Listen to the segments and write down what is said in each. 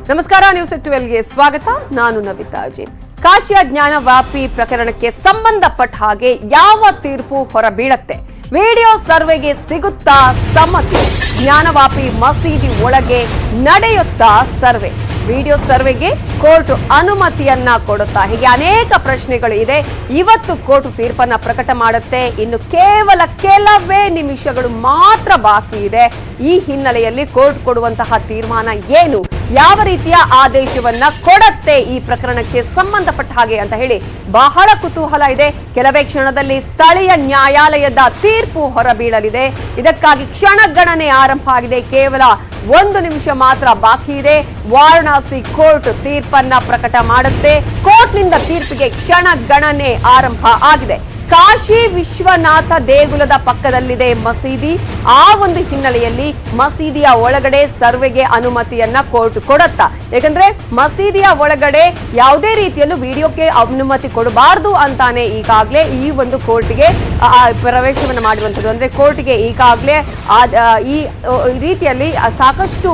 ನಮಸ್ಕಾರ, ನ್ಯೂಸ್ 12ಗೆ ಸ್ವಾಗತ. ನಾನು ನವಿತಾ ಅಜೇನ್. ಕಾಶಿಯ ಜ್ಞಾನವಾಪಿ ಪ್ರಕರಣಕ್ಕೆ ಸಂಬಂಧಪಟ್ಟ ಹಾಗೆ ಯಾವ ತೀರ್ಪು ಹೊರಬೀಳತ್ತೆ? ವಿಡಿಯೋ ಸರ್ವೆಗೆ ಸಿಗುತ್ತಾ ಸಮ್ಮತಿ? ಜ್ಞಾನವಾಪಿ ಮಸೀದಿ ಒಳಗೆ ನಡೆಯುತ್ತಾ ಸರ್ವೆ? ವಿಡಿಯೋ ಸರ್ವೆಗೆ ಕೋರ್ಟ್ ಅನುಮತಿಯನ್ನ ಕೊಡುತ್ತಾ? ಹೀಗೆ ಅನೇಕ ಪ್ರಶ್ನೆಗಳು ಇದೆ. ಇವತ್ತು ಕೋರ್ಟ್ ತೀರ್ಪನ್ನ ಪ್ರಕಟ ಮಾಡುತ್ತೆ. ಇನ್ನು ಕೇವಲ ಕೆಲವೇ ನಿಮಿಷಗಳು ಮಾತ್ರ ಬಾಕಿ ಇದೆ. ಈ ಹಿನ್ನೆಲೆಯಲ್ಲಿ ಕೋರ್ಟ್ ಕೊಡುವಂತಹ ತೀರ್ಮಾನ ಏನು, ಯಾವ ರೀತಿಯ ಆದೇಶವನ್ನ ಕೊಡುತ್ತೆ ಈ ಪ್ರಕರಣಕ್ಕೆ ಸಂಬಂಧಪಟ್ಟ ಹಾಗೆ ಅಂತ ಹೇಳಿ ಬಹಳ ಕುತೂಹಲ ಇದೆ. ಕೆಲವೇ ಕ್ಷಣದಲ್ಲಿ ಸ್ಥಳೀಯ ನ್ಯಾಯಾಲಯದ ತೀರ್ಪು ಹೊರಬೀಳಲಿದೆ. ಇದಕ್ಕಾಗಿ ಕ್ಷಣಗಣನೆ ಆರಂಭ ಆಗಿದೆ. ಕೇವಲ 1 ನಿಮಿಷ ಮಾತ್ರ ಬಾಕಿ ಇದೆ. ವಾರಣಾಸಿ ಕೋರ್ಟ್ ತೀರ್ಪನ್ನ ಪ್ರಕಟ ಮಾಡುತ್ತೆ. ಕೋರ್ಟ್ನಿಂದ ತೀರ್ಪಿಗೆ ಕ್ಷಣಗಣನೆ ಆರಂಭ ಆಗಿದೆ. ಕಾಶಿ ವಿಶ್ವನಾಥ ದೇಗುಲದ ಪಕ್ಕದಲ್ಲಿದೆ ಮಸೀದಿ. ಆ ಒಂದು ಹಿನ್ನೆಲೆಯಲ್ಲಿ ಮಸೀದಿಯ ಒಳಗಡೆ ಸರ್ವೆಗೆ ಅನುಮತಿಯನ್ನ ಕೋರ್ಟ್ ಕೊಡುತ್ತಾ? ಯಾಕಂದ್ರೆ ಮಸೀದಿಯ ಒಳಗಡೆ ಯಾವುದೇ ರೀತಿಯಲ್ಲೂ ವಿಡಿಯೋಕ್ಕೆ ಅನುಮತಿ ಕೊಡಬಾರದು ಅಂತಾನೆ ಈಗಾಗಲೇ ಈ ಒಂದು ಕೋರ್ಟ್ಗೆ ಪ್ರವೇಶವನ್ನು ಮಾಡಿರುವಂಥದ್ದು. ಅಂದ್ರೆ ಕೋರ್ಟ್ಗೆ ಈಗಾಗಲೇ ಈ ರೀತಿಯಲ್ಲಿ ಸಾಕಷ್ಟು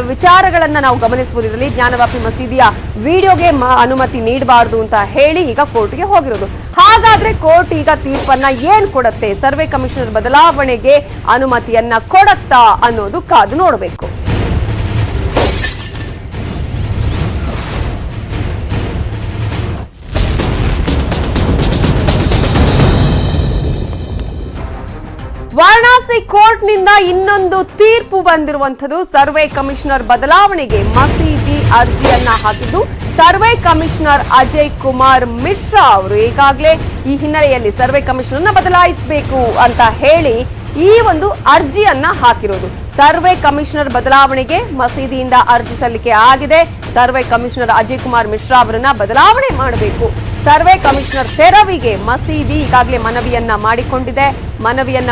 ವಿಚಾರಗಳನ್ನ ನಾವು ಗಮನಿಸಬಹುದು. ಇದರಲ್ಲಿ ಜ್ಞಾನವಾಪಿ ಮಸೀದಿಯ ವಿಡಿಯೋಗೆ ಅನುಮತಿ ನೀಡಬಾರದು ಅಂತ ಹೇಳಿ ಈಗ ಕೋರ್ಟ್ಗೆ ಹೋಗಿರೋದು. ಹಾಗಾದ್ರೆ ಕೋರ್ಟ್ ಈಗ ತೀರ್ಪನ್ನ ಏನ್ ಕೊಡುತ್ತೆ? ಸರ್ವೆ ಕಮಿಷನರ್ ಬದಲಾವಣೆಗೆ ಅನುಮತಿಯನ್ನ ಕೊಡುತ್ತಾ ಅನ್ನೋದು ಕಾದು ನೋಡಬೇಕು. ವಾರಣಾಸಿ ಕೋರ್ಟ್ನಿಂದ ಇನ್ನೊಂದು ತೀರ್ಪು ಬಂದಿರುವಂತದ್ದು. ಸರ್ವೆ ಕಮಿಷನರ್ ಬದಲಾವಣೆಗೆ ಮಸೀದಿ ಅರ್ಜಿಯನ್ನ ಹಾಕಿದ್ದು ಸರ್ವೆ ಕಮಿಷನರ್ ಅಜಯ್ ಕುಮಾರ್ ಮಿಶ್ರಾ ಅವರು ಈಗಾಗಲೇ ಈ ಹಿನ್ನೆಲೆಯಲ್ಲಿ ಸರ್ವೆ ಕಮಿಷನರ್ನ ಬದಲಾಯಿಸಬೇಕು ಅಂತ ಹೇಳಿ ಈ ಒಂದು ಅರ್ಜಿಯನ್ನ ಹಾಕಿರೋದು. ಸರ್ವೆ ಕಮಿಷನರ್ ಬದಲಾವಣೆಗೆ ಮಸೀದಿಯಿಂದ ಅರ್ಜಿ ಸಲ್ಲಿಕೆ ಆಗಿದೆ. ಸರ್ವೆ ಕಮಿಷನರ್ ಅಜಯ್ ಕುಮಾರ್ ಮಿಶ್ರಾ ಅವರನ್ನ ಬದಲಾವಣೆ ಮಾಡಬೇಕು. ಸರ್ವೆ ಕಮಿಷನರ್ ತೆರವಿಗೆ ಮಸೀದಿ ಈಗಾಗಲೇ ಮನವಿಯನ್ನ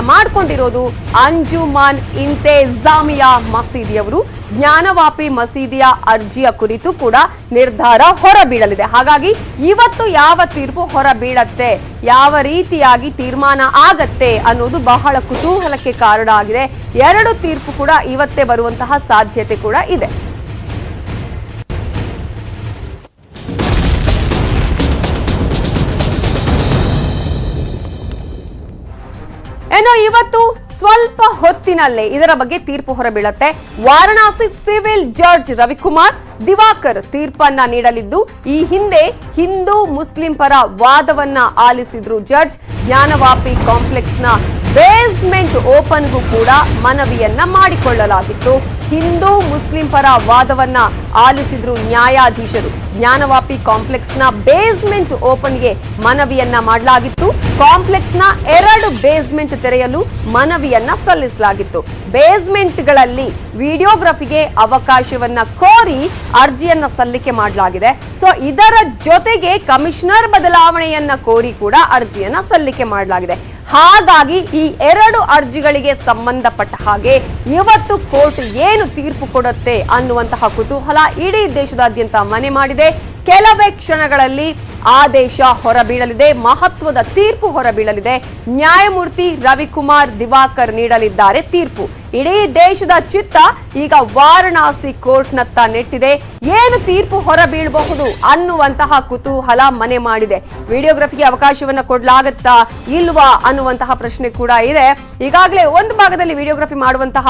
ಮಾಡಿಕೊಂಡಿರೋದು ಅಂಜುಮನ್ ಇಂತೆಜಾಮಿಯಾ ಮಸೀದಿಯವರು. ಜ್ಞಾನವಾಪಿ ಮಸೀದಿಯ ಅರ್ಜಿಯ ಕುರಿತು ಕೂಡ ನಿರ್ಧಾರ ಹೊರಬೀಳಲಿದೆ. ಹಾಗಾಗಿ ಇವತ್ತು ಯಾವ ತೀರ್ಪು ಹೊರಬೀಳತ್ತೆ, ಯಾವ ರೀತಿಯಾಗಿ ತೀರ್ಮಾನ ಆಗತ್ತೆ ಅನ್ನೋದು ಬಹಳ ಕುತೂಹಲಕ್ಕೆ ಕಾರಣ ಆಗಿದೆ. 2 ತೀರ್ಪು ಕೂಡ ಇವತ್ತೇ ಬರುವಂತಹ ಸಾಧ್ಯತೆ ಕೂಡ ಇದೆ. ಏನೋ ಇವತ್ತು ಸ್ವಲ್ಪ ಹೊತ್ತಿನಲ್ಲೇ ಇದರ ಬಗ್ಗೆ ತೀರ್ಪು ಹೊರಬೀಳತ್ತೆ. ವಾರಣಾಸಿ ಸಿವಿಲ್ ಜಡ್ಜ್ ರವಿಕುಮಾರ್ ದಿವಾಕರ್ ತೀರ್ಪನ್ನ ನೀಡಲಿದ್ದು, ಈ ಹಿಂದೆ ಹಿಂದೂ ಮುಸ್ಲಿಂ ಪರ ವಾದವನ್ನ ಆಲಿಸಿದ್ರು ಜಡ್ಜ್. ಜ್ಞಾನವಾಪಿ ಕಾಂಪ್ಲೆಕ್ಸ್ನ ಬೇಸ್ಮೆಂಟ್ ಓಪನ್ಗೂ ಕೂಡ ಮನವಿಯನ್ನ ಮಾಡಿಕೊಳ್ಳಲಾಗಿತ್ತು. ಹಿಂದೂ ಮುಸ್ಲಿಂ ಪರ ವಾದವನ್ನ ಆಲಿಸಿದ್ರು ನ್ಯಾಯಾಧೀಶರು. ಜ್ಞಾನವಾಪಿ ಕಾಂಪ್ಲೆಕ್ಸ್ನ ಬೇಸ್ಮೆಂಟ್ ಓಪನ್ಗೆ ಮನವಿಯನ್ನ ಮಾಡಲಾಗಿತ್ತು. ಕಾಂಪ್ಲೆಕ್ಸ್ನ 2 ಬೇಸ್ಮೆಂಟ್ ತೆರೆಯಲು ಮನವಿಯನ್ನ ಸಲ್ಲಿಸಲಾಗಿತ್ತು. ಬೇಸ್ಮೆಂಟ್ಗಳಲ್ಲಿ ವಿಡಿಯೋಗ್ರಫಿಗೆ ಅವಕಾಶವನ್ನ ಕೋರಿ ಅರ್ಜಿಯನ್ನ ಸಲ್ಲಿಕೆ ಮಾಡಲಾಗಿದೆ. ಸೊ ಇದರ ಜೊತೆಗೆ ಕಮಿಷನರ್ ಬದಲಾವಣೆಯನ್ನ ಕೋರಿ ಕೂಡ ಅರ್ಜಿಯನ್ನ ಸಲ್ಲಿಕೆ ಮಾಡಲಾಗಿದೆ. ಹಾಗಾಗಿ ಈ 2 ಅರ್ಜಿಗಳಿಗೆ ಸಂಬಂಧಪಟ್ಟ ಹಾಗೆ ಇವತ್ತು ಕೋರ್ಟ್ ಏನು ತೀರ್ಪು ಕೊಡುತ್ತೆ ಅನ್ನುವಂತಹ ಕುತೂಹಲ ಇಡೀ ದೇಶದಾದ್ಯಂತ ಮನೆ ಮಾಡಿದೆ. ಕೆಲವೇ ಕ್ಷಣಗಳಲ್ಲಿ ಆದೇಶ ಹೊರಬೀಳಲಿದೆ. ಮಹತ್ವದ ತೀರ್ಪು ಹೊರಬೀಳಲಿದೆ. ನ್ಯಾಯಮೂರ್ತಿ ರವಿಕುಮಾರ್ ದಿವಾಕರ್ ನೀಡಲಿದ್ದಾರೆ ತೀರ್ಪು. ಇಡೀ ದೇಶದ ಚಿತ್ತ ಈಗ ವಾರಣಾಸಿ ಕೋರ್ಟ್ನತ್ತ ನೆಟ್ಟಿದೆ. ಏನು ತೀರ್ಪು ಹೊರಬೀಳಬಹುದು ಅನ್ನುವಂತಹ ಕುತೂಹಲ ಮನೆ ಮಾಡಿದೆ. ವಿಡಿಯೋಗ್ರಫಿಗೆ ಅವಕಾಶವನ್ನ ಕೊಡಲಾಗತ್ತಾ ಇಲ್ವಾ ಅನ್ನುವಂತಹ ಪ್ರಶ್ನೆ ಕೂಡ ಇದೆ. ಈಗಾಗಲೇ ಒಂದು ಭಾಗದಲ್ಲಿ ವಿಡಿಯೋಗ್ರಫಿ ಮಾಡುವಂತಹ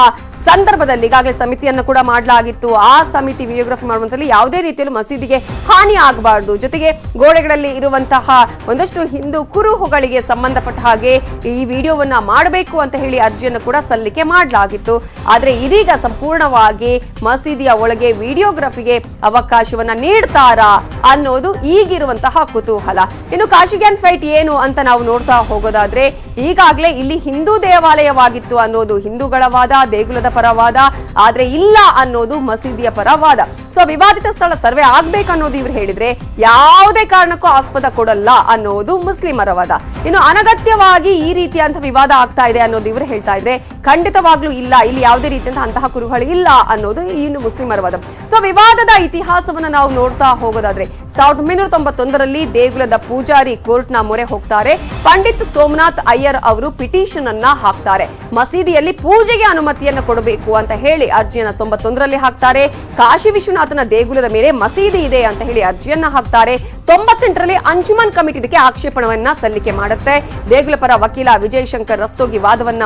ಸಂದರ್ಭದಲ್ಲಿ ಈಗಾಗಲೇ ಸಮಿತಿಯನ್ನು ಕೂಡ ಮಾಡಲಾಗಿತ್ತು. ಆ ಸಮಿತಿ ವಿಡಿಯೋಗ್ರಫಿ ಮಾಡುವಂತಲ್ಲಿ ಯಾವುದೇ ರೀತಿಯಲ್ಲೂ ಮಸೀದಿಗೆ ಹಾನಿ ಆಗಬಾರದು, ಜೊತೆಗೆ ಗೋಡೆಗಳಲ್ಲಿ ಇರುವಂತಹ ಒಂದಷ್ಟು ಹಿಂದೂ ಕುರುಹುಗಳಿಗೆ ಸಂಬಂಧಪಟ್ಟ ಹಾಗೆ ಈ ವಿಡಿಯೋವನ್ನ ಮಾಡಬೇಕು ಅಂತ ಹೇಳಿ ಅರ್ಜಿಯನ್ನು ಕೂಡ ಸಲ್ಲಿಕೆ ಮಾಡಲಾಗಿತ್ತು. ಆದ್ರೆ ಇದೀಗ ಸಂಪೂರ್ಣವಾಗಿ ಮಸೀದಿಯ ಒಳಗೆ ವಿಡಿಯೋಗ್ರಫಿಗೆ ಅವಕಾಶವನ್ನ ನೀಡ್ತಾರಾ ಅನ್ನೋದು ಈಗಿರುವಂತಹ ಕುತೂಹಲ. ಇನ್ನು ಕಾಶಿ ಗ್ಯಾಂಗ್ ಫೈಟ್ ಏನು ಅಂತ ನಾವು ನೋಡ್ತಾ ಹೋಗೋದಾದ್ರೆ ಈಗಾಗಲೇ ಇಲ್ಲಿ ಹಿಂದೂ ದೇವಾಲಯವಾಗಿತ್ತು ಅನ್ನೋದು ಹಿಂದೂಗಳ ವಾದ, ದೇಗುಲದ ಪರವಾದ. ಆದ್ರೆ ಇಲ್ಲ ಅನ್ನೋದು ಮಸೀದಿಯ ಪರವಾದ. ಸೊ ವಿವಾದಿತ ಸ್ಥಳ ಸರ್ವೆ ಆಗ್ಬೇಕನ್ನೋದು ಇವ್ರು ಹೇಳಿದ್ರೆ ಯಾವುದೇ ಕಾರಣಕ್ಕೂ ಆಸ್ಪದ ಕೊಡಲ್ಲ ಅನ್ನೋದು ಮುಸ್ಲಿಮರ ವಾದ. ಇನ್ನು ಅನಗತ್ಯವಾಗಿ ಈ ರೀತಿಯಂತಹ ವಿವಾದ ಆಗ್ತಾ ಇದೆ ಅನ್ನೋದು ಇವರು ಹೇಳ್ತಾ ಇದ್ರೆ ಖಂಡಿತವಾಗ್ಲೂ ಇಲ್ಲ, ಇಲ್ಲಿ ಯಾವುದೇ ರೀತಿಯಂತಹ ಅಂತಹ ಕುರುಹುಗಳು ಇಲ್ಲ ಅನ್ನೋದು ಇನ್ನು ಮುಸ್ಲಿಮರ ವಾದ. ಸೊ ವಿವಾದದ ಇತಿಹಾಸವನ್ನ ನಾವು ನೋಡ್ತಾ ಹೋಗೋದಾದ್ರೆ 1991ರಲ್ಲಿ ದೇಗುಲದ ಪೂಜಾರಿ ಕೋರ್ಟ್ನ ಮೊರೆ ಹೋಗ್ತಾರೆ. ಪಂಡಿತ್ ಸೋಮನಾಥ್ ಅಯ್ಯರ್ ಅವರು ಪಿಟಿಷನ್ ಅನ್ನ ಹಾಕ್ತಾರೆ. ಮಸೀದಿಯಲ್ಲಿ ಪೂಜೆಗೆ ಅನುಮತಿಯನ್ನು ಕೊಡಬೇಕು ಅಂತ ಹೇಳಿ ಅರ್ಜಿಯನ್ನ 91ರಲ್ಲಿ ಹಾಕ್ತಾರೆ. ಕಾಶಿ ವಿಶ್ವನಾಥನ ದೇಗುಲದ ಮೇಲೆ ಮಸೀದಿ ಇದೆ ಅಂತ ಹೇಳಿ ಅರ್ಜಿಯನ್ನ ಹಾಕ್ತಾರೆ. 98ರಲ್ಲಿ ಅಂಜುಮನ್ ಕಮಿಟಿ ಇದಕ್ಕೆ ಆಕ್ಷೇಪಣವನ್ನ ಸಲ್ಲಿಕೆ ಮಾಡುತ್ತೆ. ದೇಗುಲ ಪರ ವಕೀಲ ವಿಜಯ್ ಶಂಕರ್ ರಸ್ತೋಗಿ ವಾದವನ್ನ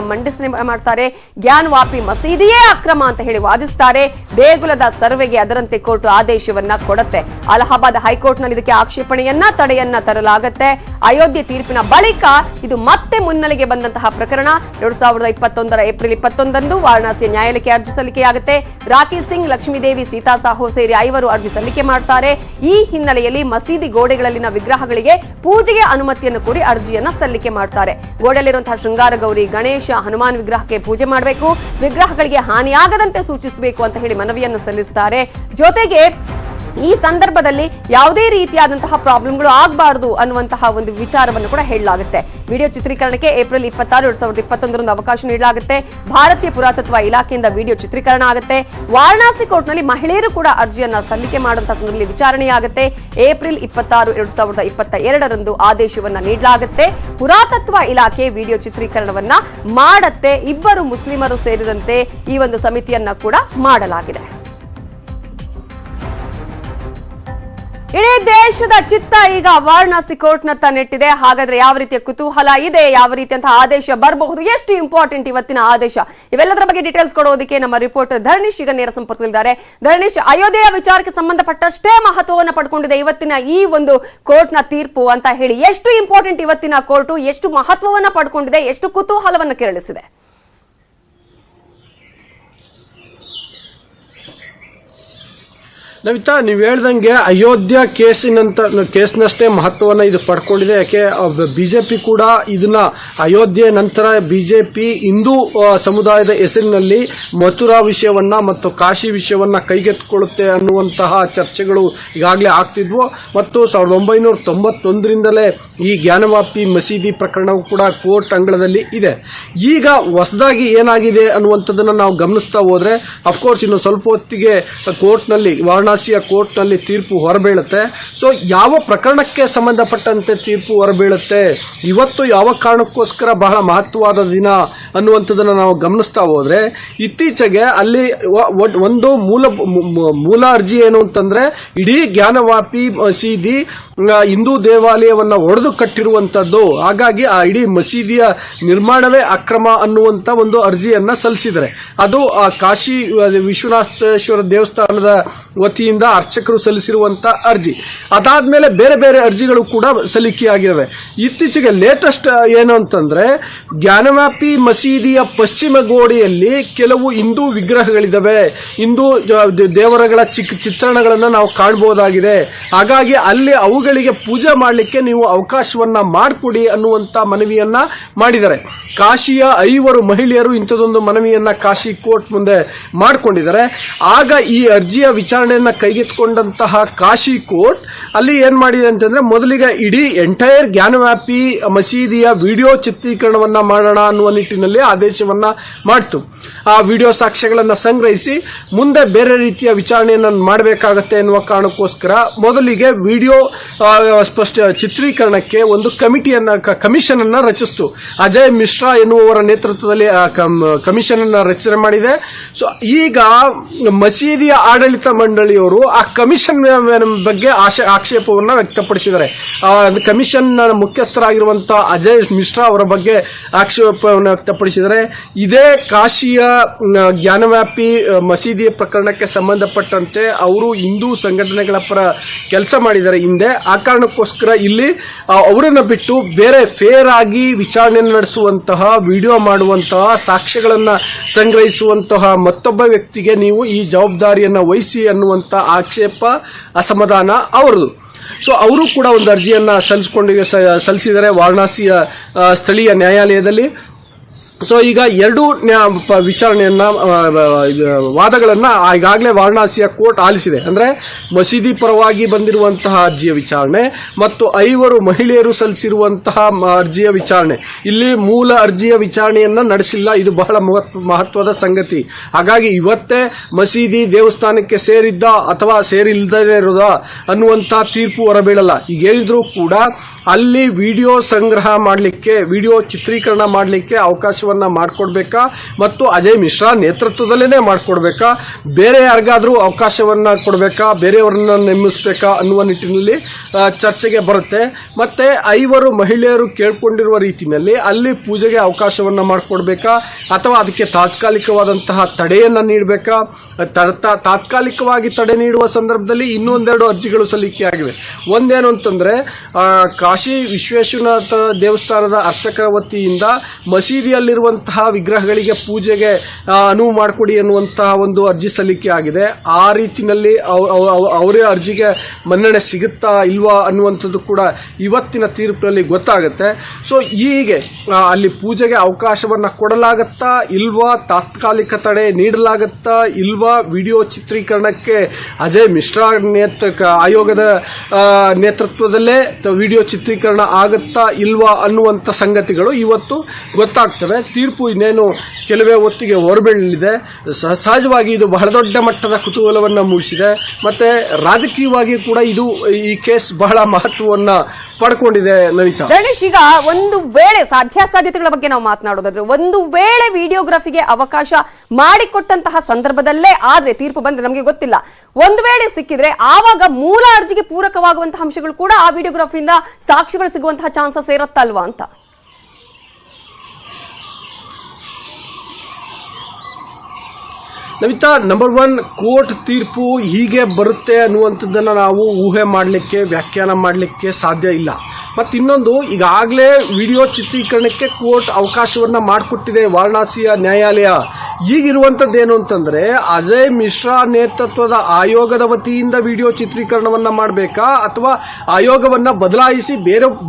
ಮಾಡ್ತಾರೆ. ಜ್ಞಾನವಾಪಿ ಮಸೀದಿಯೇ ಅಕ್ರಮ ಅಂತ ಹೇಳಿ ವಾದಿಸ್ತಾರೆ. ದೇಗುಲದ ಸರ್ವೆಗೆ ಅದರಂತೆ ಕೋರ್ಟ್ ಆದೇಶವನ್ನ ಕೊಡುತ್ತೆ. ಅಲಹಾಬಾದ್ ಹೈಕೋರ್ಟ್ನಲ್ಲಿ ಇದಕ್ಕೆ ಆಕ್ಷೇಪಣೆಯನ್ನ ತಡೆಯನ್ನ ತರಲಾಗುತ್ತೆ. ಅಯೋಧ್ಯೆ ತೀರ್ಪಿನ ಬಳಿಕ ಇದು ಮತ್ತೆ ಮುನ್ನೆಲೆಗೆ ಬಂದಂತಹ ಪ್ರಕರಣ. 2021ರ ಏಪ್ರಿಲ್ 21ರಂದು ವಾರಣಾಸಿ ನ್ಯಾಯಾಲಯಕ್ಕೆ ಅರ್ಜಿ ಸಲ್ಲಿಕೆಯಾಗುತ್ತೆ. ರಾಕಿ ಸಿಂಗ್, ಲಕ್ಷ್ಮೀದೇವಿ, ಸೀತಾ ಸಾಹು ಸೇರಿ 5 ಅರ್ಜಿ ಸಲ್ಲಿಕೆ ಮಾಡ್ತಾರೆ. ಈ ಹಿನ್ನೆಲೆಯಲ್ಲಿ ಮಸೀದಿ ಗೋಡೆಗಳಲ್ಲಿನ ವಿಗ್ರಹಗಳಿಗೆ ಪೂಜೆಗೆ ಅನುಮತಿಯನ್ನು ಕೋರಿ ಅರ್ಜಿಯನ್ನ ಸಲ್ಲಿಕೆ ಮಾಡ್ತಾರೆ. ಗೋಡೆಯಲ್ಲಿರುವಂತಹ ಶೃಂಗಾರ ಗೌರಿ, ಗಣೇಶ, ಹನುಮಾನ್ ವಿಗ್ರಹಕ್ಕೆ ಪೂಜೆ ಮಾಡಬೇಕು, ವಿಗ್ರಹಗಳಿಗೆ ಹಾನಿಯಾಗದಂತೆ ಸೂಚಿಸಬೇಕು ಅಂತ ಹೇಳಿ ಮನವಿಯನ್ನು ಸಲ್ಲಿಸುತ್ತಾರೆ. ಜೊತೆಗೆ ಈ ಸಂದರ್ಭದಲ್ಲಿ ಯಾವುದೇ ರೀತಿಯಾದಂತಹ ಪ್ರಾಬ್ಲಮ್ಗಳು ಆಗಬಾರದು ಅನ್ನುವಂತಹ ಒಂದು ವಿಚಾರವನ್ನು ಕೂಡ ಹೇಳಲಾಗುತ್ತೆ. ವಿಡಿಯೋ ಚಿತ್ರೀಕರಣಕ್ಕೆ ಏಪ್ರಿಲ್ 26, 2021ರಂದು ಅವಕಾಶ ನೀಡಲಾಗುತ್ತೆ. ಭಾರತೀಯ ಪುರಾತತ್ವ ಇಲಾಖೆಯಿಂದ ವಿಡಿಯೋ ಚಿತ್ರೀಕರಣ ಆಗುತ್ತೆ. ವಾರಣಾಸಿ ಕೋರ್ಟ್ನಲ್ಲಿ ಮಹಿಳೆಯರು ಕೂಡ ಅರ್ಜಿಯನ್ನ ಸಲ್ಲಿಕೆ ಮಾಡುವಂತಹ ಸಂದರ್ಭದಲ್ಲಿ ವಿಚಾರಣೆಯಾಗುತ್ತೆ. ಏಪ್ರಿಲ್ 26, 2022ರಂದು ಆದೇಶವನ್ನ ನೀಡಲಾಗುತ್ತೆ. ಪುರಾತತ್ವ ಇಲಾಖೆ ವಿಡಿಯೋ ಚಿತ್ರೀಕರಣವನ್ನ ಮಾಡುತ್ತೆ. 2 ಮುಸ್ಲಿಮರು ಸೇರಿದಂತೆ ಈ ಒಂದು ಸಮಿತಿಯನ್ನ ಕೂಡ ಮಾಡಲಾಗಿದೆ. ಇಡೀ ದೇಶದ ಚಿತ್ತ ಈಗ ವಾರಣಾಸಿ ಕೋರ್ಟ್ನತ್ತ ನೆಟ್ಟಿದೆ. ಹಾಗಾದ್ರೆ ಯಾವ ರೀತಿಯ ಕುತೂಹಲ ಇದೆ, ಯಾವ ರೀತಿಯಂತಹ ಆದೇಶ ಬರಬಹುದು, ಎಷ್ಟು ಇಂಪಾರ್ಟೆಂಟ್ ಇವತ್ತಿನ ಆದೇಶ, ಇವೆಲ್ಲದರ ಬಗ್ಗೆ ಡೀಟೇಲ್ಸ್ ಕೊಡೋದಕ್ಕೆ ನಮ್ಮ ರಿಪೋರ್ಟರ್ ಧರ್ಣೀಶ್ ಈಗ ನೇರ ಸಂಪರ್ಕದಲ್ಲಿದ್ದಾರೆ. ಧರ್ಣೀಶ್, ಅಯೋಧ್ಯೆಯ ವಿಚಾರಕ್ಕೆ ಸಂಬಂಧಪಟ್ಟಷ್ಟೇ ಮಹತ್ವವನ್ನು ಪಡ್ಕೊಂಡಿದೆ ಇವತ್ತಿನ ಈ ಒಂದು ಕೋರ್ಟ್ನ ತೀರ್ಪು ಅಂತ ಹೇಳಿ. ಎಷ್ಟು ಇಂಪಾರ್ಟೆಂಟ್ ಇವತ್ತಿನ ಕೋರ್ಟು, ಎಷ್ಟು ಮಹತ್ವವನ್ನು ಪಡ್ಕೊಂಡಿದೆ, ಎಷ್ಟು ಕುತೂಹಲವನ್ನು ಕೆರಳಿಸಿದೆ? ನವಿತಾ, ನೀವು ಹೇಳ್ದಂಗೆ ಅಯೋಧ್ಯ ಕೇಸ್ನಷ್ಟೇ ಮಹತ್ವವನ್ನು ಇದು ಪಡ್ಕೊಂಡಿದೆ. ಯಾಕೆ ಬಿಜೆಪಿ ಕೂಡ ಇದನ್ನ ಅಯೋಧ್ಯೆ ನಂತರ ಬಿಜೆಪಿ ಹಿಂದೂ ಸಮುದಾಯದ ಹೆಸರಿನಲ್ಲಿ ಮಥುರಾ ವಿಷಯವನ್ನ ಮತ್ತು ಕಾಶಿ ವಿಷಯವನ್ನ ಕೈಗೆತ್ತಿಕೊಳ್ಳುತ್ತೆ ಅನ್ನುವಂತಹ ಚರ್ಚೆಗಳು ಈಗಾಗಲೇ ಆಗ್ತಿದ್ವು. ಮತ್ತು 1991ರಿಂದಲೇ ಈ ಜ್ಞಾನವಾಪಿ ಮಸೀದಿ ಪ್ರಕರಣವು ಕೂಡ ಕೋರ್ಟ್ ಅಂಗಳದಲ್ಲಿ ಇದೆ. ಈಗ ಹೊಸದಾಗಿ ಏನಾಗಿದೆ ಅನ್ನುವಂಥದ್ದನ್ನು ನಾವು ಗಮನಿಸ್ತಾ ಹೋದ್ರೆ ಅಫ್ಕೋರ್ಸ್ ಇನ್ನು ಸ್ವಲ್ಪ ಹೊತ್ತಿಗೆ ಕೋರ್ಟ್ನಲ್ಲಿ ಕೋರ್ಟ್ನಲ್ಲಿ ತೀರ್ಪು ಹೊರಬೀಳುತ್ತೆ. ಸೊ ಯಾವ ಪ್ರಕರಣಕ್ಕೆ ಸಂಬಂಧಪಟ್ಟಂತೆ ತೀರ್ಪು ಹೊರಬೀಳುತ್ತೆ, ಇವತ್ತು ಯಾವ ಕಾರಣಕ್ಕೋಸ್ಕರ ಬಹಳ ಮಹತ್ವವಾದ ದಿನ ಅನ್ನುವಂಥದ್ದನ್ನು ನಾವು ಗಮನಿಸ್ತಾ ಹೋದ್ರೆ, ಇತ್ತೀಚೆಗೆ ಅಲ್ಲಿ ಒಂದು ಮೂಲ ಅರ್ಜಿ ಏನು ಅಂತಂದ್ರೆ, ಇಡೀ ಜ್ಞಾನವಾಪಿ ಮಸೀದಿ ಹಿಂದೂ ದೇವಾಲಯವನ್ನ ಒಡೆದು ಕಟ್ಟಿರುವಂತದ್ದು, ಹಾಗಾಗಿ ಆ ಇಡೀ ಮಸೀದಿಯ ನಿರ್ಮಾಣವೇ ಅಕ್ರಮ ಅನ್ನುವಂತ ಒಂದು ಅರ್ಜಿಯನ್ನ ಸಲ್ಲಿಸಿದರೆ, ಅದು ಕಾಶಿ ವಿಶ್ವನಾಥೇಶ್ವರ ದೇವಸ್ಥಾನದ ವತಿಯಿಂದ ಅರ್ಚಕರು ಸಲ್ಲಿಸಿರುವಂತಹ ಅರ್ಜಿ. ಅದಾದ್ಮೇಲೆ ಬೇರೆ ಬೇರೆ ಅರ್ಜಿಗಳು ಕೂಡ ಸಲ್ಲಿಕೆಯಾಗಿವೆ. ಇತ್ತೀಚೆಗೆ ಲೇಟೆಸ್ಟ್ ಏನು ಅಂತಂದ್ರೆ, ಜ್ಞಾನವಾಪಿ ಮಸೀದಿಯ ಪಶ್ಚಿಮ ಗೋಡೆಯಲ್ಲಿ ಕೆಲವು ಹಿಂದೂ ವಿಗ್ರಹಗಳಿದ್ದಾವೆ, ಹಿಂದೂ ದೇವರುಗಳ ಚಿತ್ರಣಗಳನ್ನು ನಾವು ಕಾಣಬಹುದಾಗಿದೆ. ಹಾಗಾಗಿ ಅಲ್ಲಿ ಅವುಗಳಿಗೆ ಪೂಜೆ ಮಾಡಲಿಕ್ಕೆ ನೀವು ಅವಕಾಶವನ್ನ ಮಾಡಿಕೊಡಿ ಅನ್ನುವಂತ ಮನವಿಯನ್ನ ಮಾಡಿದ್ದಾರೆ. ಕಾಶಿಯ 5 ಮಹಿಳೆಯರು ಇಂಥದೊಂದು ಮನವಿಯನ್ನ ಕಾಶಿ ಕೋರ್ಟ್ ಮುಂದೆ ಮಾಡಿಕೊಂಡಿದ್ದಾರೆ. ಆಗ ಈ ಅರ್ಜಿಯ ವಿಚಾರಣೆಯನ್ನ ಕೈಗೆತ್ತಿಕೊಂಡಂತಹ ಕಾಶಿ ಕೋರ್ಟ್ ಅಲ್ಲಿ ಏನ್ ಮಾಡಿದೆ ಅಂತಂದ್ರೆ, ಮೊದಲಿಗೆ ಇಡೀ ಎಂಟೈರ್ ಜ್ಞಾನವ್ಯಾಪಿ ಮಸೀದಿಯ ವಿಡಿಯೋ ಚಿತ್ರೀಕರಣವನ್ನ ಮಾಡೋಣ ಅನ್ನುವ ನಿಟ್ಟಿನಲ್ಲಿ ಆದೇಶವನ್ನ ಮಾಡಿತು. ಆ ವಿಡಿಯೋ ಸಾಕ್ಷ್ಯಗಳನ್ನ ಸಂಗ್ರಹಿಸಿ ಮುಂದೆ ಬೇರೆ ರೀತಿಯ ವಿಚಾರಣೆಯನ್ನು ಮಾಡಬೇಕಾಗತ್ತೆ ಎನ್ನುವ ಕಾರಣಕ್ಕೋಸ್ಕರ ಮೊದಲಿಗೆ ವಿಡಿಯೋ ಸ್ಪಷ್ಟ ಚಿತ್ರೀಕರಣಕ್ಕೆ ಒಂದು ಕಮಿಷನ್ ಅನ್ನ ರಚಿಸಿತು. ಅಜಯ್ ಮಿಶ್ರಾ ಎನ್ನುವವರ ನೇತೃತ್ವದಲ್ಲಿ ಕಮಿಷನ್ ಅನ್ನ ರಚನೆ ಮಾಡಿದೆ. ಸೊ ಈಗ ಮಸೀದಿಯ ಆಡಳಿತ ಮಂಡಳಿಯವರು ಆ ಕಮಿಷನ್ ಬಗ್ಗೆ ಆಕ್ಷೇಪವನ್ನು ವ್ಯಕ್ತಪಡಿಸಿದ್ದಾರೆ. ಕಮಿಷನ್ ಮುಖ್ಯಸ್ಥರಾಗಿರುವಂತಹ ಅಜಯ್ ಮಿಶ್ರಾ ಅವರ ಬಗ್ಗೆ ಆಕ್ಷೇಪವನ್ನು ವ್ಯಕ್ತಪಡಿಸಿದರೆ, ಇದೇ ಕಾಶಿಯ ಜ್ಞಾನವ್ಯಾಪಿ ಮಸೀದಿಯ ಪ್ರಕರಣಕ್ಕೆ ಸಂಬಂಧಪಟ್ಟಂತೆ ಅವರು ಹಿಂದೂ ಸಂಘಟನೆಗಳ ಪರ ಕೆಲಸ ಮಾಡಿದ್ದಾರೆ ಹಿಂದೆ. ಆ ಕಾರಣಕ್ಕೋಸ್ಕರ ಇಲ್ಲಿ ಅವರನ್ನು ಬಿಟ್ಟು ಬೇರೆ ಫೇರ್ ಆಗಿ ವಿಚಾರಣೆ ನಡೆಸುವಂತಹ, ವಿಡಿಯೋ ಮಾಡುವಂತಹ, ಸಾಕ್ಷ್ಯಗಳನ್ನು ಸಂಗ್ರಹಿಸುವಂತಹ ಮತ್ತೊಬ್ಬ ವ್ಯಕ್ತಿಗೆ ನೀವು ಈ ಜವಾಬ್ದಾರಿಯನ್ನು ವಹಿಸಿ ಅನ್ನುವಂತ ಆಕ್ಷೇಪ, ಅಸಮಾಧಾನ ಅವರದು. ಸೊ ಅವರು ಕೂಡ ಒಂದು ಅರ್ಜಿಯನ್ನ ಸಲ್ಲಿಸಿದ್ದಾರೆ ವಾರಣಾಸಿಯ ಸ್ಥಳೀಯ ನ್ಯಾಯಾಲಯದಲ್ಲಿ. ಸೊ ಈಗ ಎರಡು ವಿಚಾರಣೆಯನ್ನ ವಾದಗಳನ್ನ ಈಗಾಗಲೇ ವಾರಣಾಸಿಯ ಕೋರ್ಟ್ ಆಲಿಸಿದೆ. ಅಂದ್ರೆ ಮಸೀದಿ ಪರವಾಗಿ ಬಂದಿರುವಂತಹ ಅರ್ಜಿಯ ವಿಚಾರಣೆ ಮತ್ತು 5 ಮಹಿಳೆಯರು ಸಲ್ಲಿಸಿರುವಂತಹ ಅರ್ಜಿಯ ವಿಚಾರಣೆ. ಇಲ್ಲಿ ಮೂಲ ಅರ್ಜಿಯ ವಿಚಾರಣೆಯನ್ನ ನಡೆಸಿಲ್ಲ. ಇದು ಬಹಳ ಮಹತ್ವದ ಸಂಗತಿ. ಹಾಗಾಗಿ ಇವತ್ತೇ ಮಸೀದಿ ದೇವಸ್ಥಾನಕ್ಕೆ ಸೇರಿದ್ದ ಅಥವಾ ಸೇರಿಲ್ಲದೇ ಇರೋದ ಅನ್ನುವಂತಹ ತೀರ್ಪು ಹೊರಬೀಳಲ್ಲ. ಈಗ ಹೇಳಿದ್ರು ಕೂಡ ಅಲ್ಲಿ ವಿಡಿಯೋ ಸಂಗ್ರಹ ಮಾಡಲಿಕ್ಕೆ, ವಿಡಿಯೋ ಚಿತ್ರೀಕರಣ ಮಾಡಲಿಕ್ಕೆ ಅವಕಾಶವನ್ನ ಮಾಡಿಕೊಡ್ಬೇಕಾ ಮತ್ತು ಅಜಯ್ ಮಿಶ್ರಾ ನೇತೃತ್ವದಲ್ಲೇನೆ ಮಾಡಿಕೊಡ್ಬೇಕಾ, ಬೇರೆ ಯಾರಿಗಾದ್ರೂ ಅವಕಾಶವನ್ನ ಕೊಡಬೇಕಾ, ಬೇರೆಯವರನ್ನ ನೇಮಿಸಬೇಕಾ ಅನ್ನುವ ನಿಟ್ಟಿನಲ್ಲಿ ಚರ್ಚೆಗೆ ಬರುತ್ತೆ. ಮತ್ತೆ 5 ಮಹಿಳೆಯರು ಕೇಳ್ಕೊಂಡಿರುವ ರೀತಿಯಲ್ಲಿ ಅಲ್ಲಿ ಪೂಜೆಗೆ ಅವಕಾಶವನ್ನ ಮಾಡಿಕೊಡ್ಬೇಕಾ ಅಥವಾ ಅದಕ್ಕೆ ತಾತ್ಕಾಲಿಕವಾದಂತಹ ತಡೆಯನ್ನ ನೀಡಬೇಕಾ. ತಾತ್ಕಾಲಿಕವಾಗಿ ತಡೆ ನೀಡುವ ಸಂದರ್ಭದಲ್ಲಿ ಇನ್ನೊಂದೆರಡು ಅರ್ಜಿಗಳು ಸಲ್ಲಿಕೆಯಾಗಿವೆ. ಒಂದೇನು ಅಂತಂದ್ರೆ ಕಾಶಿ ವಿಶ್ವೇಶ್ವರನಾಥ ದೇವಸ್ಥಾನದ ಅರ್ಚಕರ ವತಿಯಿಂದ ಮಸೀದಿಯಲ್ಲಿರುವಂತಹ ವಿಗ್ರಹಗಳಿಗೆ ಪೂಜೆಗೆ ಅನುವು ಮಾಡಿಕೊಡಿ ಎನ್ನುವಂತಹ ಒಂದು ಅರ್ಜಿ ಸಲ್ಲಿಕೆ ಆಗಿದೆ. ಆ ರೀತಿಯಲ್ಲಿ ಅವರೇ ಅರ್ಜಿಗೆ ಮನ್ನಣೆ ಸಿಗುತ್ತಾ ಇಲ್ವಾ ಅನ್ನುವಂಥದ್ದು ಕೂಡ ಇವತ್ತಿನ ತೀರ್ಪಿನಲ್ಲಿ ಗೊತ್ತಾಗುತ್ತೆ. ಸೊ ಹೀಗೆ ಅಲ್ಲಿ ಪೂಜೆಗೆ ಅವಕಾಶವನ್ನ ಕೊಡಲಾಗತ್ತಾ ಇಲ್ವಾ, ತಾತ್ಕಾಲಿಕ ತಡೆ ನೀಡಲಾಗತ್ತಾ ಇಲ್ವಾ, ವಿಡಿಯೋ ಚಿತ್ರೀಕರಣಕ್ಕೆ ಅಜಯ್ ಮಿಶ್ರಾ ಆಯೋಗದ ನೇತೃತ್ವದಲ್ಲೇ ವಿಡಿಯೋ ಚಿತ್ರೀಕರಣ ಆಗುತ್ತಾ ಇಲ್ವಾ ಅನ್ನುವಂಥ ಸಂಗತಿಗಳು ಇವತ್ತು ಗೊತ್ತಾಗ್ತವೆ. ತೀರ್ಪು ಇನ್ನೇನು ಕೆಲವೇ ಹೊತ್ತಿಗೆ ಹೊರಬೀಳಲಿದೆ. ಸಹಜವಾಗಿ ಇದು ಬಹಳ ದೊಡ್ಡ ಮಟ್ಟದ ಕುತೂಹಲವನ್ನು ಮೂಡಿಸಿದೆ. ಮತ್ತೆ ರಾಜಕೀಯವಾಗಿ ಕೂಡ ಇದು ಈ ಕೇಸ್ ಬಹಳ ಮಹತ್ವವನ್ನ ಪಡ್ಕೊಂಡಿದೆ. ನವಿತಾ, ಗಣೇಶ್, ಈಗ ಒಂದು ವೇಳೆ ಸಾಧ್ಯಾಸಾಧ್ಯತೆಗಳ ಬಗ್ಗೆ ನಾವು ಮಾತನಾಡೋದಾದ್ರೆ, ಒಂದು ವೇಳೆ ವಿಡಿಯೋಗ್ರಫಿಗೆ ಅವಕಾಶ ಮಾಡಿಕೊಟ್ಟಂತಹ ಸಂದರ್ಭದಲ್ಲೇ ಆದ್ರೆ ತೀರ್ಪು ಬಂದ್ರೆ ನಮಗೆ ಗೊತ್ತಿಲ್ಲ, ಒಂದು ವೇಳೆ ಸಿಕ್ಕಿದ್ರೆ ಆವಾಗ ಮೂಲ ಅರ್ಜಿಗೆ ಪೂರಕವಾಗುವಂತಹ ಅಂಶಗಳು ಕೂಡ ಆ ವಿಡಿಯೋಗ್ರಫಿಯಿಂದ ಸಾಕ್ಷಿಗಳು ಸಿಗುವಂತಹ ಚಾನ್ಸಸ್ ಇರುತ್ತಲ್ವಾ ಅಂತ. ನವಿತಾ, ನಂಬರ್ 1, ಕೋರ್ಟ್ ತೀರ್ಪು ಹೀಗೆ ಬರುತ್ತೆ ಅನ್ನುವಂಥದ್ದನ್ನು ನಾವು ಊಹೆ ಮಾಡಲಿಕ್ಕೆ, ವ್ಯಾಖ್ಯಾನ ಮಾಡಲಿಕ್ಕೆ ಸಾಧ್ಯ ಇಲ್ಲ. ಮತ್ತು ಇನ್ನೊಂದು, ಈಗಾಗಲೇ ವಿಡಿಯೋ ಚಿತ್ರೀಕರಣಕ್ಕೆ ಕೋರ್ಟ್ ಅವಕಾಶವನ್ನು ಮಾಡಿಕೊಟ್ಟಿದೆ ವಾರಣಾಸಿಯ ನ್ಯಾಯಾಲಯ. ಈಗಿರುವಂಥದ್ದೇನು ಅಂತಂದರೆ, ಅಜಯ್ ಮಿಶ್ರಾ ನೇತೃತ್ವದ ಆಯೋಗದ ವತಿಯಿಂದ ವಿಡಿಯೋ ಚಿತ್ರೀಕರಣವನ್ನು ಮಾಡಬೇಕಾ ಅಥವಾ ಆಯೋಗವನ್ನು ಬದಲಾಯಿಸಿ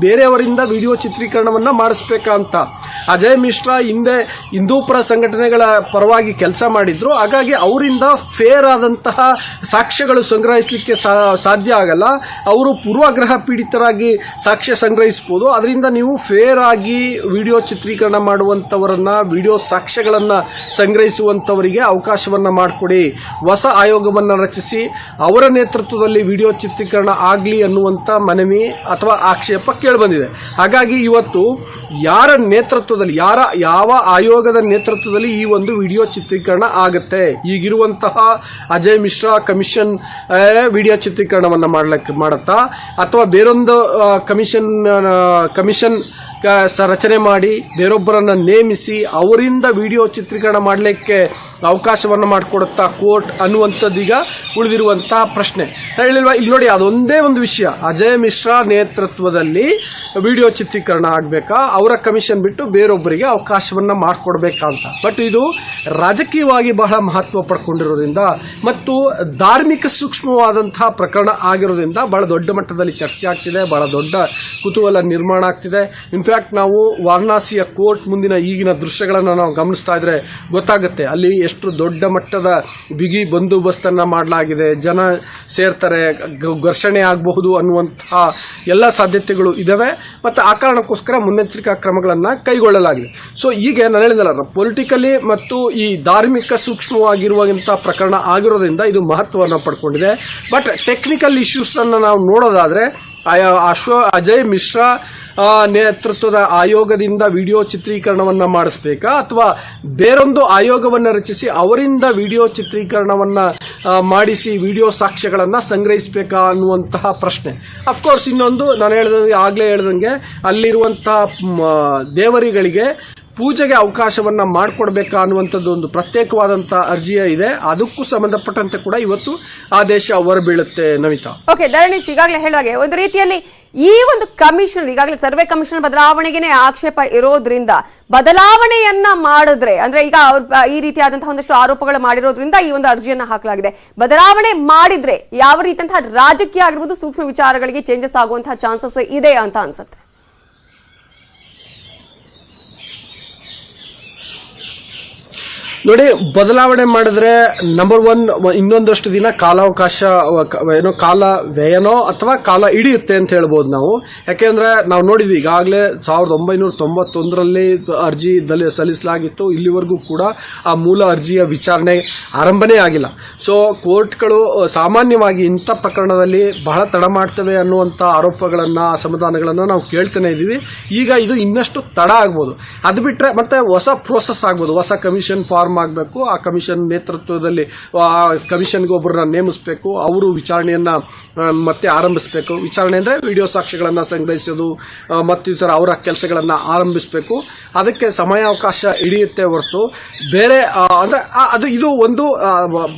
ಬೇರೆಯವರಿಂದ ವಿಡಿಯೋ ಚಿತ್ರೀಕರಣವನ್ನು ಮಾಡಿಸ್ಬೇಕಾ ಅಂತ. ಅಜಯ್ ಮಿಶ್ರಾ ಹಿಂದೆ ಹಿಂದೂಪರ ಸಂಘಟನೆಗಳ ಪರವಾಗಿ ಕೆಲಸ ಮಾಡಿದ್ರು. ಹಾಗಾಗಿ ಅವರಿಂದ ಫೇರ್ ಆದಂತಹ ಸಾಕ್ಷ್ಯಗಳು ಸಂಗ್ರಹಿಸಲಿಕ್ಕೆ ಸಾಧ್ಯ ಆಗಲ್ಲ. ಅವರು ಪೂರ್ವಾಗ್ರಹ ಪೀಡಿತರಾಗಿ ಸಾಕ್ಷ್ಯ ಸಂಗ್ರಹಿಸಬಹುದು. ಅದರಿಂದ ನೀವು ಫೇರ್ ಆಗಿ ವಿಡಿಯೋ ಚಿತ್ರೀಕರಣ ಮಾಡುವಂಥವರನ್ನ, ವಿಡಿಯೋ ಸಾಕ್ಷ್ಯಗಳನ್ನ ಸಂಗ್ರಹಿಸುವಂಥವರಿಗೆ ಅವಕಾಶವನ್ನ ಮಾಡಿಕೊಡಿ, ಹೊಸ ಆಯೋಗವನ್ನು ರಚಿಸಿ ಅವರ ನೇತೃತ್ವದಲ್ಲಿ ವಿಡಿಯೋ ಚಿತ್ರೀಕರಣ ಆಗಲಿ ಅನ್ನುವಂಥ ಮನವಿ ಅಥವಾ ಆಕ್ಷೇಪ ಕೇಳಿಬಂದಿದೆ. ಹಾಗಾಗಿ ಇವತ್ತು ಯಾರ ನೇತೃತ್ವದಲ್ಲಿ, ಯಾವ ಆಯೋಗದ ನೇತೃತ್ವದಲ್ಲಿ ಈ ಒಂದು ವಿಡಿಯೋ ಚಿತ್ರೀಕರಣ ಆಗುತ್ತೆ, ಈಗಿರುವಂತಹ ಅಜಯ್ ಮಿಶ್ರಾ ಕಮಿಷನ್ ವಿಡಿಯೋ ಚಿತ್ರೀಕರಣವನ್ನು ಮಾಡುತ್ತಾ ಅಥವಾ ಬೇರೊಂದು ಕಮಿಷನ್ ರಚನೆ ಮಾಡಿ ಬೇರೊಬ್ಬರನ್ನು ನೇಮಿಸಿ ಅವರಿಂದ ವಿಡಿಯೋ ಚಿತ್ರೀಕರಣ ಮಾಡಲಿಕ್ಕೆ ಅವಕಾಶವನ್ನು ಮಾಡಿಕೊಡುತ್ತಾ ಕೋರ್ಟ್ ಅನ್ನುವಂಥದ್ದೀಗ ಉಳಿದಿರುವಂತಹ ಪ್ರಶ್ನೆ. ಹೇಳಿಲ್ವಾ, ಇಲ್ಲಿ ನೋಡಿ, ಅದೊಂದೇ ಒಂದು ವಿಷಯ, ಅಜಯ್ ಮಿಶ್ರಾ ನೇತೃತ್ವದಲ್ಲಿ ವಿಡಿಯೋ ಚಿತ್ರೀಕರಣ ಆಗಬೇಕಾ, ಅವರ ಕಮಿಷನ್ ಬಿಟ್ಟು ಬೇರೊಬ್ಬರಿಗೆ ಅವಕಾಶವನ್ನು ಮಾಡಿಕೊಡ್ಬೇಕಾ ಅಂತ. ಬಟ್ ಇದು ರಾಜಕೀಯವಾಗಿ ಬಹಳ ಮಹತ್ವ ಪಡ್ಕೊಂಡಿರೋದ್ರಿಂದ ಮತ್ತು ಧಾರ್ಮಿಕ ಸೂಕ್ಷ್ಮವಾದಂತಹ ಪ್ರಕರಣ ಆಗಿರೋದ್ರಿಂದ ಬಹಳ ದೊಡ್ಡ ಮಟ್ಟದಲ್ಲಿ ಚರ್ಚೆ ಆಗ್ತಿದೆ, ಬಹಳ ದೊಡ್ಡ ಕುತೂಹಲ ನಿರ್ಮಾಣ ಆಗ್ತಿದೆ. ಇನ್ಫ್ಯಾಕ್ಟ್ ನಾವು ವಾರಣಾಸಿಯ ಕೋರ್ಟ್ ಮುಂದಿನ ಈಗಿನ ದೃಶ್ಯಗಳನ್ನು ನಾವು ಗಮನಿಸ್ತಾ ಇದ್ರೆ ಗೊತ್ತಾಗುತ್ತೆ, ಅಲ್ಲಿ ಎಷ್ಟು ದೊಡ್ಡ ಮಟ್ಟದ ಬಿಗಿ ಬಂದೋಬಸ್ತನ್ನ ಮಾಡಲಾಗಿದೆ, ಜನ ಸೇರ್ತಾರೆ, ಘರ್ಷಣೆ ಆಗಬಹುದು ಅನ್ನುವಂತಹ ಎಲ್ಲ ಸಾಧ್ಯತೆಗಳು ಇದಾವೆ. ಮತ್ತು ಆ ಕಾರಣಕ್ಕೋಸ್ಕರ ಮುನ್ನೆಚ್ಚರಿಕಾ ಕ್ರಮಗಳನ್ನು ಕೈಗೊಳ್ಳಲಾಗಿದೆ. ಸೊ ಈಗ ನಾನು ಹೇಳಿದಲ್ಲ, ಪೊಲಿಟಿಕಲಿ ಮತ್ತು ಈ ಧಾರ್ಮಿಕ ಸೂಕ್ಷ್ಮವಾಗಿರುವಂತಹ ಪ್ರಕರಣ ಆಗಿರೋದ್ರಿಂದ ಇದು ಮಹತ್ವವನ್ನು ಪಡ್ಕೊಂಡಿದೆ. ಬಟ್ ಟೆಕ್ನಿಕಲ್ ಇಶ್ಯೂಸ್ ಅನ್ನು ನಾವು ನೋಡೋದಾದ್ರೆ, ಅಜಯ್ ಮಿಶ್ರಾ ನೇತೃತ್ವದ ಆಯೋಗದಿಂದ ವಿಡಿಯೋ ಚಿತ್ರೀಕರಣವನ್ನ ಮಾಡಿಸಬೇಕಾ ಅಥವಾ ಬೇರೊಂದು ಆಯೋಗವನ್ನು ರಚಿಸಿ ಅವರಿಂದ ವಿಡಿಯೋ ಚಿತ್ರೀಕರಣವನ್ನ ಮಾಡಿಸಿ ವಿಡಿಯೋ ಸಾಕ್ಷ್ಯಗಳನ್ನ ಸಂಗ್ರಹಿಸಬೇಕಾ ಅನ್ನುವಂತಹ ಪ್ರಶ್ನೆ. ಅಫ್ಕೋರ್ಸ್ ಇನ್ನೊಂದು, ನಾನು ಆಗ್ಲೇ ಹೇಳ್ದಂಗೆ ಅಲ್ಲಿರುವಂತಹ ದೇವರಿಗಳಿಗೆ ಪೂಜೆಗೆ ಅವಕಾಶವನ್ನ ಮಾಡಿಕೊಡ್ಬೇಕಾ ಅನ್ನುವಂಥದ್ದು ಒಂದು ಪ್ರತ್ಯೇಕವಾದಂತಹ ಅರ್ಜಿಯ ಇದೆ. ಅದಕ್ಕೂ ಸಂಬಂಧಪಟ್ಟಂತೆ ಕೂಡ ಇವತ್ತು ಆದೇಶ ಹೊರಬೀಳುತ್ತೆ. ನವಿತಾ, ಓಕೆ ಧರಣೀಶ್, ಈಗಾಗಲೇ ಹೇಳಿದಾಗೆ ಒಂದು ರೀತಿಯಲ್ಲಿ ಈ ಒಂದು ಕಮಿಷನ್, ಈಗಾಗಲೇ ಸರ್ವೆ ಕಮಿಷನ್ ಬದಲಾವಣೆಗೆ ಆಕ್ಷೇಪ ಇರೋದ್ರಿಂದ ಬದಲಾವಣೆಯನ್ನ ಮಾಡಿದ್ರೆ, ಅಂದ್ರೆ ಈಗ ಈ ರೀತಿಯಾದಂತಹ ಒಂದಷ್ಟು ಆರೋಪಗಳು ಮಾಡಿರೋದ್ರಿಂದ ಈ ಒಂದು ಅರ್ಜಿಯನ್ನ ಹಾಕಲಾಗಿದೆ. ಬದಲಾವಣೆ ಮಾಡಿದ್ರೆ ಯಾವ ರೀತಿಯಂತಹ ರಾಜಕೀಯ ಆಗಿರ್ಬೋದು, ಸೂಕ್ಷ್ಮ ವಿಚಾರಗಳಿಗೆ ಚೇಂಜಸ್ ಆಗುವಂತಹ ಚಾನ್ಸಸ್ ಇದೆ ಅಂತ ಅನ್ಸುತ್ತೆ. ನೋಡಿ, ಬದಲಾವಣೆ ಮಾಡಿದ್ರೆ ನಂಬರ್ 1 ಇನ್ನೊಂದಷ್ಟು ದಿನ ಕಾಲಾವಕಾಶ ಏನೋ ಕಾಲ ವ್ಯಯನೋ ಅಥವಾ ಕಾಲ ಹಿಡಿಯುತ್ತೆ ಅಂತ ಹೇಳ್ಬೋದು ನಾವು. ಯಾಕೆಂದ್ರೆ ನಾವು ನೋಡಿದ್ವಿ ಈಗಾಗಲೇ 1991ರಲ್ಲಿ ಅರ್ಜಿ ಸಲ್ಲಿಸಲಾಗಿತ್ತು. ಇಲ್ಲಿವರೆಗೂ ಕೂಡ ಆ ಮೂಲ ಅರ್ಜಿಯ ವಿಚಾರಣೆ ಆರಂಭನೇ ಆಗಿಲ್ಲ. ಸೊ ಕೋರ್ಟ್ಗಳು ಸಾಮಾನ್ಯವಾಗಿ ಇಂಥ ಪ್ರಕರಣದಲ್ಲಿ ಬಹಳ ತಡ ಮಾಡ್ತವೆ ಅನ್ನುವಂಥ ಆರೋಪಗಳನ್ನ ಅಸಮಾಧಾನಗಳನ್ನ ನಾವು ಕೇಳ್ತಾನೆ ಇದ್ದೀವಿ. ಈಗ ಇದು ಇನ್ನಷ್ಟು ತಡ ಆಗ್ಬೋದು. ಅದು ಬಿಟ್ರೆ ಮತ್ತೆ ಹೊಸ ಪ್ರೋಸೆಸ್ ಆಗ್ಬೋದು. ಹೊಸ ಕಮಿಷನ್ ಫಾರ್ಮ್ ಆಗಬೇಕು. ಆ ಕಮಿಷನ್ ನೇತೃತ್ವದಲ್ಲಿ ಕಮಿಷನ್ಗೆ ಒಬ್ಬರನ್ನ ನೇಮಿಸಬೇಕು. ಅವರು ವಿಚಾರಣೆಯನ್ನ ಮತ್ತೆ ಆರಂಭಿಸಬೇಕು. ವಿಚಾರಣೆ ಅಂದ್ರೆ ವಿಡಿಯೋ ಸಾಕ್ಷ್ಯಗಳನ್ನ ಸಂಗ್ರಹಿಸೋದು ಮತ್ತಿತರ ಅವರ ಕೆಲಸಗಳನ್ನ ಆರಂಭಿಸಬೇಕು. ಅದಕ್ಕೆ ಸಮಯಾವಕಾಶ ಹಿಡಿಯುತ್ತೆ ಹೊರತು ಬೇರೆ ಅಂದ್ರೆ ಇದು ಒಂದು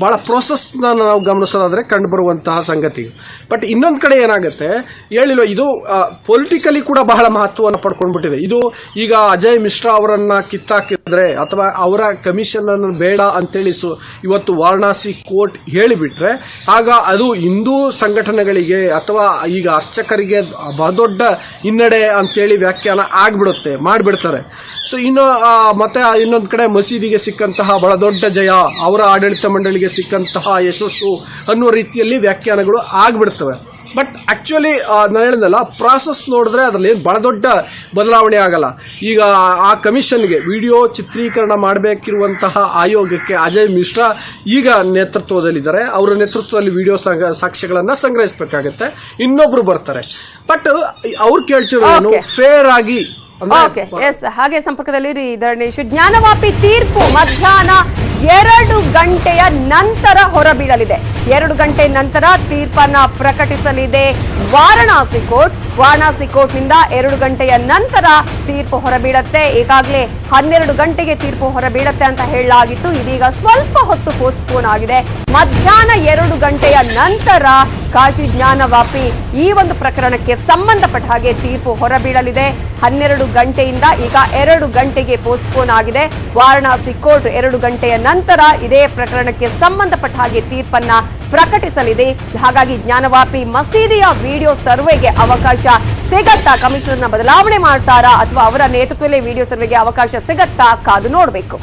ಬಹಳ ಪ್ರೋಸೆಸ್ ನಾವು ಗಮನಿಸೋದಾದ್ರೆ ಕಂಡು ಬರುವಂತಹ ಸಂಗತಿ. ಬಟ್ ಇನ್ನೊಂದು ಕಡೆ ಏನಾಗುತ್ತೆ ಹೇಳಿಲ್ಲ, ಇದು ಪೊಲಿಟಿಕಲಿ ಕೂಡ ಬಹಳ ಮಹತ್ವವನ್ನು ಪಡ್ಕೊಂಡ್ಬಿಟ್ಟಿದೆ. ಇದು ಈಗ ಅಜಯ್ ಮಿಶ್ರಾ ಅವರನ್ನ ಕಿತ್ತಾಕಿದ್ರೆ ಅಥವಾ ಅವರ ಕಮಿಷನ್ ಅನ್ನು ಬೇಡ ಅಂತೇಳಿ ಇವತ್ತು ವಾರಣಾಸಿ ಕೋರ್ಟ್ ಹೇಳಿಬಿಟ್ರೆ ಆಗ ಅದು ಹಿಂದೂ ಸಂಘಟನೆಗಳಿಗೆ ಅಥವಾ ಈಗ ಅರ್ಚಕರಿಗೆ ಬಹುದೊಡ್ಡ ಹಿನ್ನಡೆ ಅಂತೇಳಿ ವ್ಯಾಖ್ಯಾನ ಆಗ್ಬಿಡುತ್ತೆ, ಮಾಡಿಬಿಡ್ತಾರೆ. ಸೊ ಇನ್ನು ಮತ್ತೆ ಇನ್ನೊಂದು ಕಡೆ ಮಸೀದಿಗೆ ಸಿಕ್ಕಂತಹ ಬಹಳ ದೊಡ್ಡ ಜಯ, ಅವರ ಆಡಳಿತ ಮಂಡಳಿಗೆ ಸಿಕ್ಕಂತಹ ಯಶಸ್ಸು ಅನ್ನುವ ರೀತಿಯಲ್ಲಿ ವ್ಯಾಖ್ಯಾನಗಳು ಆಗ್ಬಿಡ್ತವೆ. ಬಟ್ ಆಕ್ಚುಲಿ ನಾನು ಹೇಳಿದ್ನಲ್ಲ, ಪ್ರಾಸೆಸ್ ನೋಡಿದ್ರೆ ಅದರಲ್ಲಿ ಬಹಳ ದೊಡ್ಡ ಬದಲಾವಣೆ ಆಗಲ್ಲ. ಈಗ ಆ ಕಮಿಷನ್ಗೆ ವಿಡಿಯೋ ಚಿತ್ರೀಕರಣ ಮಾಡಬೇಕಿರುವಂತಹ ಆಯೋಗಕ್ಕೆ ಅಜಯ್ ಮಿಶ್ರಾ ಈಗ ನೇತೃತ್ವದಲ್ಲಿದ್ದಾರೆ. ಅವರ ನೇತೃತ್ವದಲ್ಲಿ ವಿಡಿಯೋ ಸಾಕ್ಷ್ಯಗಳನ್ನ ಸಂಗ್ರಹಿಸಬೇಕಾಗುತ್ತೆ. ಇನ್ನೊಬ್ರು ಬರ್ತಾರೆ. ಬಟ್ ಅವ್ರು ಕೇಳ್ತಿರೋದು ಫೇರ್ ಆಗಿ. ಹಾಗೆ ಸಂಪರ್ಕದಲ್ಲಿ ಧರಣೇಶ್, ಜ್ಞಾನವಾಪಿ ತೀರ್ಪು ಮಧ್ಯಾಹ್ನ 2 ಗಂಟೆಯ ನಂತರ ಹೊರಬೀಳಲಿದೆ. 2 ಗಂಟೆ ನಂತರ ತೀರ್ಪನ್ನ ಪ್ರಕಟಿಸಲಿದೆ ವಾರಣಾಸಿ ಕೋರ್ಟ್. ವಾರಣಾಸಿ ಕೋರ್ಟ್ನಿಂದ 2 ಗಂಟೆಯ ನಂತರ ತೀರ್ಪು ಹೊರಬೀಳತ್ತೆ. ಈಗಾಗಲೇ 12 ಗಂಟೆಗೆ ತೀರ್ಪು ಹೊರಬೀಳತ್ತೆ ಅಂತ ಹೇಳಲಾಗಿತ್ತು. ಇದೀಗ ಸ್ವಲ್ಪ ಹೊತ್ತು ಪೋಸ್ಟ್ಪೋನ್ ಆಗಿದೆ. ಮಧ್ಯಾಹ್ನ 2 ಗಂಟೆಯ ನಂತರ ಕಾಶಿ ಜ್ಞಾನವಾಪಿ ಈ ಒಂದು ಪ್ರಕರಣಕ್ಕೆ ಸಂಬಂಧಪಟ್ಟ ಹಾಗೆ ತೀರ್ಪು ಹೊರಬೀಳಲಿದೆ. 12 ಗಂಟೆಯಿಂದ ಈಗ 2 ಗಂಟೆಗೆ ಪೋಸ್ಟ್ಪೋನ್ ಆಗಿದೆ. ವಾರಣಾಸಿ ಕೋರ್ಟ್ 2 ಗಂಟೆಯ ನಂತರ ಇದೇ ಪ್ರಕರಣಕ್ಕೆ ಸಂಬಂಧಪಟ್ಟ ಹಾಗೆ ತೀರ್ಪನ್ನ ಪ್ರಕಟಿಸಲಿದೆ. ಹಾಗಾಗಿ ಜ್ಞಾನವಾಪಿ ಮಸೀದಿಯ ವಿಡಿಯೋ ಸರ್ವೆಗೆ ಅವಕಾಶ ಸಿಗತ್ತಾ? ಕಮಿಷನರ್ನ ಬದಲಾವಣೆ ಮಾಡ್ತಾರಾ ಅಥವಾ ಅವರ ನೇತೃತ್ವದಲ್ಲಿ ವಿಡಿಯೋ ಸರ್ವೆಗೆ ಅವಕಾಶ ಸಿಗತ್ತಾ? ಕಾದು ನೋಡಬೇಕು.